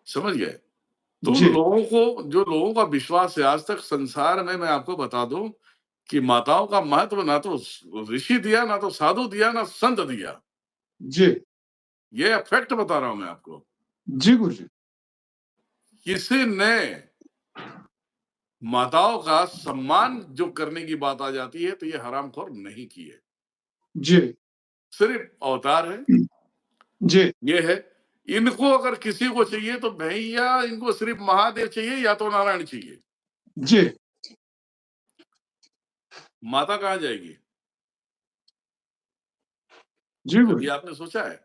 समझ गए? तो जी। जो लोगों का विश्वास है आज तक संसार में, मैं आपको बता दूं कि माताओं का महत्व ना तो ऋषि दिया, ना तो साधु दिया, ना संत दिया। जी। ये फैक्ट बता रहा हूं मैं आपको। जी गुरुजी। किसी ने माताओं का सम्मान जो करने की बात आ जाती है तो ये हरामखोर नहीं किए। जी। सिर्फ अवतार है, जी। ये है। इनको अगर किसी को चाहिए तो भैया इनको सिर्फ महादेव चाहिए या तो नारायण चाहिए। जी। माता कहाँ जाएगी? जी कभी गुरुजी। आपने सोचा है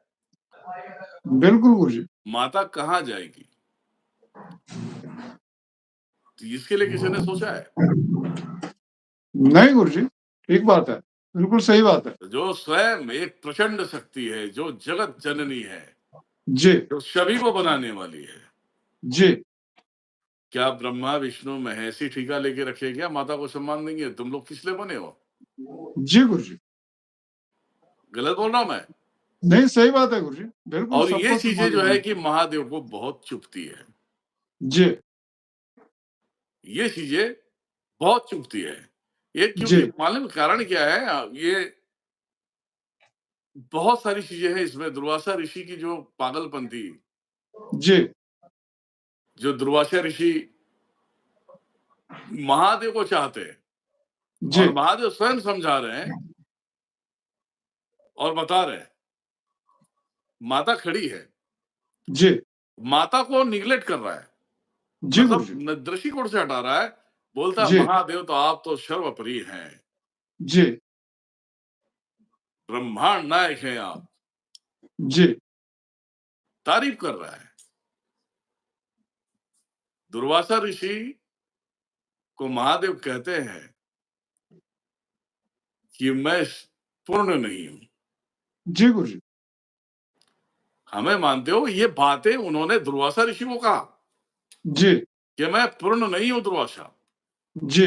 बिल्कुल गुरुजी। माता कहाँ जाएगी? तो इसके लिए किसी ने सोचा है? नहीं गुरुजी, ठीक बात है, बिल्कुल सही बात है। जो स्वयं एक प्रचंड शक्ति है, जो जगत जननी है, जी। जो सभी को बनाने वाली है, जी। क्या ब्रह्मा विष्णु महेश ही ठीका लेके रखे? क्या माता को सम्मान देंगे? तुम लोग किस लिए बने हो? जी गुरुजी। गलत बोल रहा हूं मैं? नहीं, सही बात है गुरुजी, बिल्कुल और ये सबको चीजें सम्मान जो देना है कि चाहिए। महादेव को बहुत चुभती है। जी। ये चीजें बहुत चुभती है। ये क्योंकि जी। मालूम कारण क्या है? ये बहुत सारी चीजें हैं इसमें। दुर्वासा ऋषि की जो पागलपन थी, जी। जो दुर्वासा ऋषि महादेव को चाहते हैं जी। और महादेव स्वयं समझा रहे हैं और बता रहे हैं। माता खड़ी है, जी। माता को निग्लेक्ट कर रहा है, जी मतलब गुरुजी। दृष्टिकोण से हटा रहा है। बोलता है जी। महादेव तो आप तो सर्वप्रिय हैं, जी। ब्रह्मांड नायक हैं आप, जी। तारीफ कर रहा है। दुर्वासा ऋषि को महादेव कहते हैं कि मैं पूर्ण नहीं हूं। जी गुरुजी। हमें मानते हो? ये बातें उन्होंने दुर्वासा ऋषि को कहा जी। कि मैं पूर्ण नहीं हूं दुर्वासा। जी।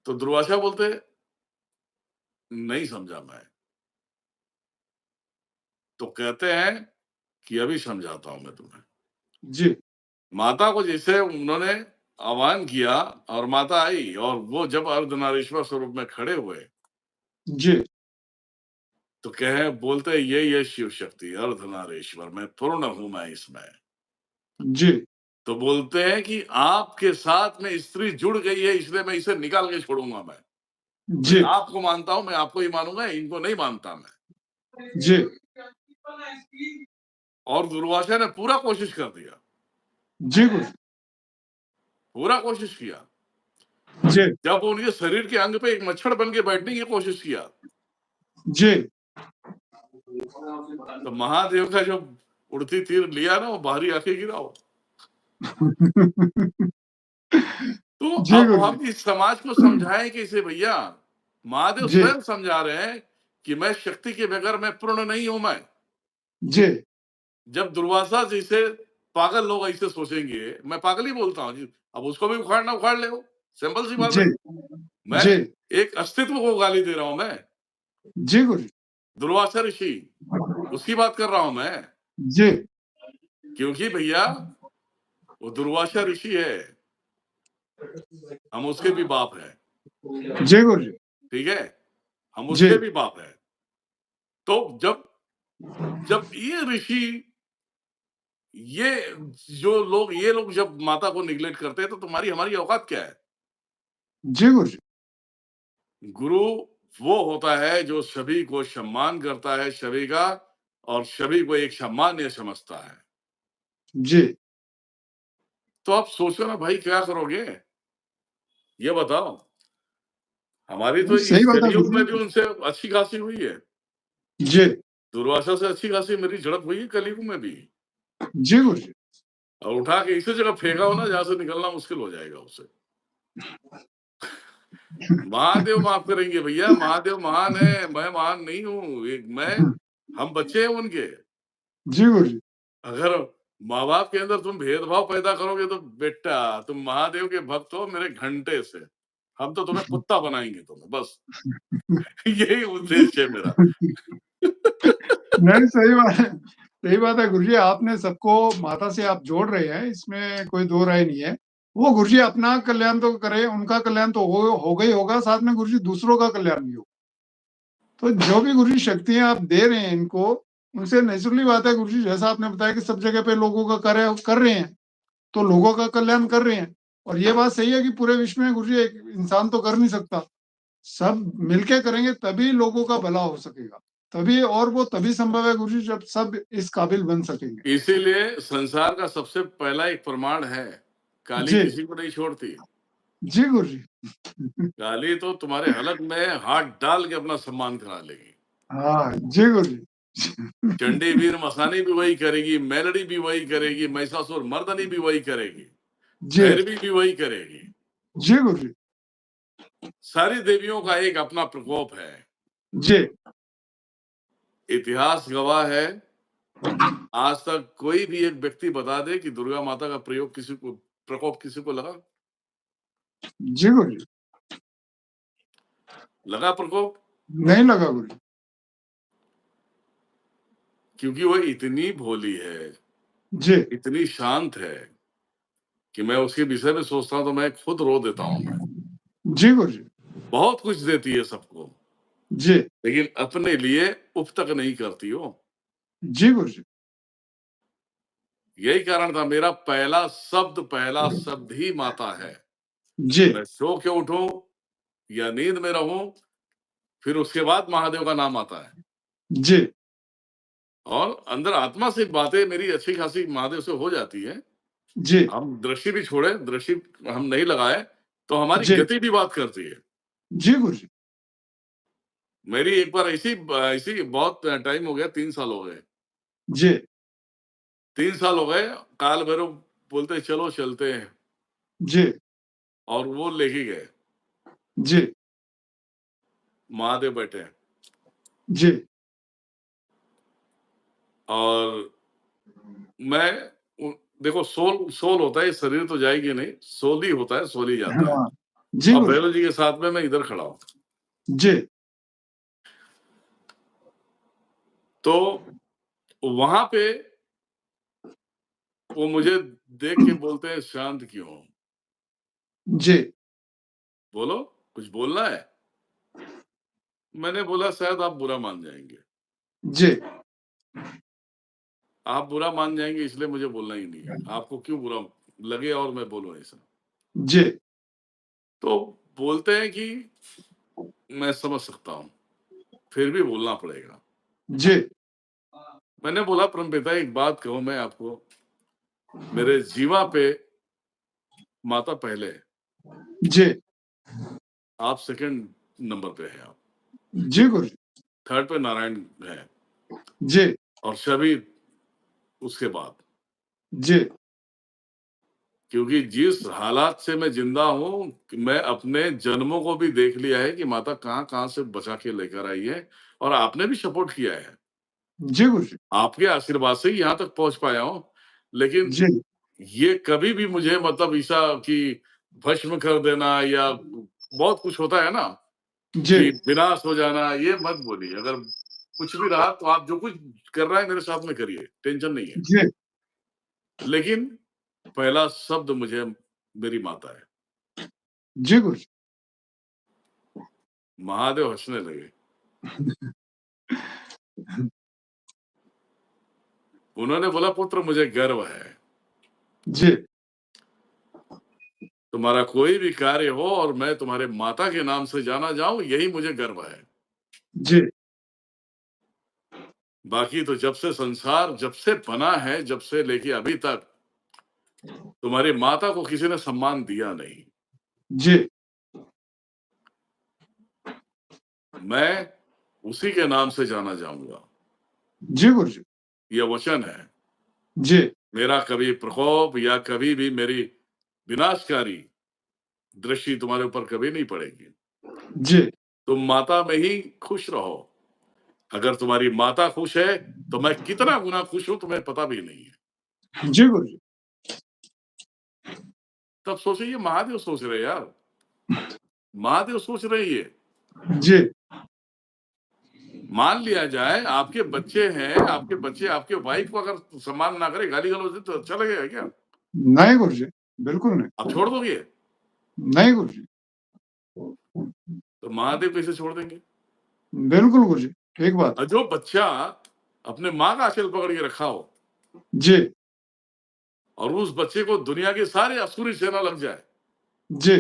तो दुर्वासा बोलते नहीं समझा मैं। तो कहते हैं कि अभी समझाता हूं मैं तुम्हें। जी। माता को जैसे उन्होंने आह्वान किया और माता आई और वो जब अर्धनारीश्वर स्वरूप में खड़े हुए जी। तो कहे बोलते ये शिव शक्ति अर्धनारीश्वर में पूर्ण हूं मैं इसमें। जी। तो बोलते हैं कि आपके साथ में स्त्री जुड़ गई है इसलिए मैं इसे निकाल के छोड़ूंगा मैं। मैं जी। आपको मानता हूं, मैं आपको ही मानूंगा, इनको नहीं मानता मैं। जी। और दुर्वासा ने पूरा कोशिश कर दिया, जी गुरुजी। पूरा कोशिश किया। जी। जब उनके शरीर के अंग पे एक मच्छर बन के बैठने की कोशिश किया जी। तो महादेव का जो उड़ती तीर लिया ना वो बाहरी आके गिरा हो। तो जी अब गुरुजी। हम इस समाज को समझाएं कैसे भैया? महादेव जी। स्वयं समझा रहे हैं कि मैं शक्ति के बगैर मैं पूर्ण नहीं हूं मैं। जी। जब दुर्वासा जैसे पागल लोग ऐसे सोचेंगे, मैं पागल ही बोलता हूँ जी, अब उसको भी उखाड़ना उखाड़ ले वो, सिंपल सी बात जी। है। मैं जी। एक अस्तित्व को गाली दे रहा हूं मैं, जी गुरुजी। दुर्वासा ऋषि, उसकी बात कर रहा हूं मैं। जी। क्योंकि भैया वो दुर्वासा ऋषि है, हम उसके भी बाप हैं, जी गुरुजी। ठीक है? हम जी। उसके भी बाप हैं। तो जब जब ये ऋषि, ये ये लोग जब माता को निग्लेक्ट करते हैं तो तुम्हारी हमारी औकात क्या है? जी गुरुजी। गुरु वो होता है जो सभी को सम्मान करता है, सभी का, और सभी को एक सामान्य समझता है। जी। तो आप सोचो ना भाई, क्या करोगे? ये बताओ। हमारी नहीं, तो सही इस बात है कलयुग में भी गुरुजी। उनसे अच्छी खासी हुई है। जी। दुर्वासा से अच्छी खासी मेरी झड़प हुई है कलयुग में भी। जी गुरुजी। और उठा के इसी जगह फेंका हो ना जहां से निकलना मुश्किल हो जाएगा उससे। महादेव माफ करेंगे भैया, महादेव महान है, मैं महान नहीं हूं। एक मैं, हम बच्चे हैं उनके। जी गुरुजी। अगर माँ बाप के अंदर तुम भेदभाव पैदा करोगे तो बेटा तुम महादेव के भक्त हो मेरे घंटे से, हम तो तुम्हें कुत्ता बनाएंगे तुम्हें, बस यही उद्देश्य है मेरा। नहीं, सही बात है। सही बात है गुरुजी, आपने सबको माता से आप जोड़ रहे हैं, इसमें कोई दो राय नहीं है। वो गुरुजी अपना कल्याण तो करे, उनका कल्याण तो होगा ही होगा, साथ में गुरुजी दूसरों का कल्याण भी हो। तो जो भी गुरुजी शक्तियां आप दे रहे हैं इनको, उनसे नेचुरली बात है गुरुजी, जैसा आपने बताया कि सब जगह पे लोगों का कार्य कर रहे हैं, तो लोगों का कल्याण कर रहे हैं। और ये बात सही है कि पूरे विश्व में गुरुजी एक इंसान तो कर नहीं सकता, सब मिलके करेंगे तभी लोगों का भला हो सकेगा, तभी, और वो तभी संभव है गुरुजी जब सब इस काबिल बन सकेंगे। इसीलिए संसार का सबसे पहला एक प्रमाण है, काली जी, किसी को नहीं छोड़ती। जी गुरुजी। काली तो तुम्हारे हलक में हाथ डाल के अपना सम्मान करा लेगी। हाँ, जी गुरुजी। चंडी वीर मसानी भी वही करेगी, मेलडी भी वही करेगी, महिषासुर मर्दनी भी वही करेगी, जी, भैरवी भी वही करेगी। जी गुरुजी। सारी देवियों का एक अपना प्रकोप है। जी, इतिहास गवाह है, आज तक कोई भी एक व्यक्ति बता दे कि दुर्गा माता का प्रकोप किसी को लगा? जी गुरुजी। लगा प्रकोप? नहीं लगा गुरुजी। क्योंकि वो इतनी भोली है, जी, इतनी शांत है कि मैं उसके विषय में सोचता हूँ तो मैं खुद रो देता हूँ मैं। जी गुरुजी। बहुत कुछ देती है सबको, जी, लेकिन अपने लिए उप तक नहीं करती वो। जी गुरुजी। यही कारण था, मेरा पहला शब्द ही माता है। जी, मैं सो के उठूं या नींद में रहूं, फिर उसके बाद महादेव का नाम आता है। जी, और अंदर आत्मा से बातें मेरी अच्छी खासी महादेव से हो जाती है। जी, हम दृष्टि भी छोड़े, दृष्टि हम नहीं लगाए, तो हमारी जी, गति भी बात करती है। जी गुरुजी। मेरी एक बार ऐसी ऐसी बहुत टाइम हो गया, 3 साल हो गए। जी, 3 साल हो गए, काल भैरव बोलते चलो चलते हैं, जी, और वो लेके गए। जी, महादेव बैठे हैं, जी, और मैं उ देखो, सोल सोल होता है, ये शरीर तो जाएगी नहीं, सोल ही होता है, सोल ही जाता है। हाँ, जी और गुरुजी। भैरव जी के साथ में मैं इधर खड़ा हूँ। जी, तो वहाँ पे वो मुझे देख के बोलते हैं, शांत क्यों हो? जी, बोलो, कुछ बोलना है? मैंने बोला, शायद आप बुरा मान जाएँगे। जी, आप बुरा मान जाएँगे इसलिए मुझे बोलना ही नहीं है। आपको क्यों बुरा लगे और मैं बोलूँ ऐसा? जी, तो बोलते हैं कि मैं समझ सकता हूँ, फिर भी बोलना पड़ेगा। जी, मैंने बोला, परमपिता एक बात कहूँ मैं आपको, मेरे जीवा पे माता पहले है, जी, आप सेकंड नंबर पे हैं आप, जी गुरुजी। थर्ड पे नारायण है, जी, और सभी उसके बाद। जी, क्योंकि जिस हालात से मैं जिंदा हूँ, मैं अपने जन्मों को भी देख लिया है कि माता कहाँ-कहाँ से बचा के लेकर आई है, और आपने भी सपोर्ट किया है। जी गुरुजी। आपके आशीर्वाद से ही यहाँ तक पहुँच पाया हूँ। लेकिन जी, ये कभी भी मुझे मतलब ऐसा कि भस्म कर देना या बहुत कुछ होता है ना, जी, कि विनाश हो जाना, ये मत बोलिए। अगर कुछ भी रहा तो आप जो कुछ कर रहा है मेरे साथ में करिए, टेंशन नहीं है। जी, लेकिन पहला शब्द मुझे मेरी माता है। जी गुरुजी। महादेव हँसने लगे। उन्होंने बोला, पुत्र मुझे गर्व है, जी, तुम्हारा कोई भी कार्य हो और मैं तुम्हारे माता के नाम से जाना जाऊँ, यही मुझे गर्व है। जी, बाकी तो जब से संसार जब से बना है, जब से लेके अभी तक, तुम्हारी माता को किसी ने सम्मान दिया नहीं। जी, मैं उसी के नाम से जाना जाऊँगा। जी गुरुजी। ये वचन है। जी, मेरा कभी प्रकोप या कभी भी मेरी विनाशकारी दृष्टि तुम्हारे ऊपर कभी नहीं पड़ेगी। जी, तुम माता में ही खुश रहो। अगर तुम्हारी माता खुश है, तो मैं कितना गुना खुश हूँ तुम्हें पता भी नहीं है। जी गुरुजी। तब सोचिए, ये महादेव सोच रहे हैं यार, महादेव सोच रहे हैं ये। जी, मान लिया जाए आपके बच्चे हैं, आपके बच्चे आपके वाइफ को अगर सम्मान ना करे, गाली-गलौज दे तो अच्छा लगेगा क्या? नहीं गुरुजी, बिल्कुल नहीं। आप छोड़ दोगे? नहीं गुरुजी। तो महादेव कैसे छोड़ देंगे? बिल्कुल गुरुजी, ठीक बात। और जो बच्चा अपने माँ का आँचल पकड़ के रखा हो जी, और उस बच्चे को दुनिया की सारी असुरी सेना लग जाए, जी।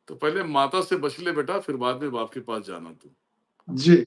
तो पहले माता से बच ले बेटा, फिर बाद में बाप के पास जाना तू। जी।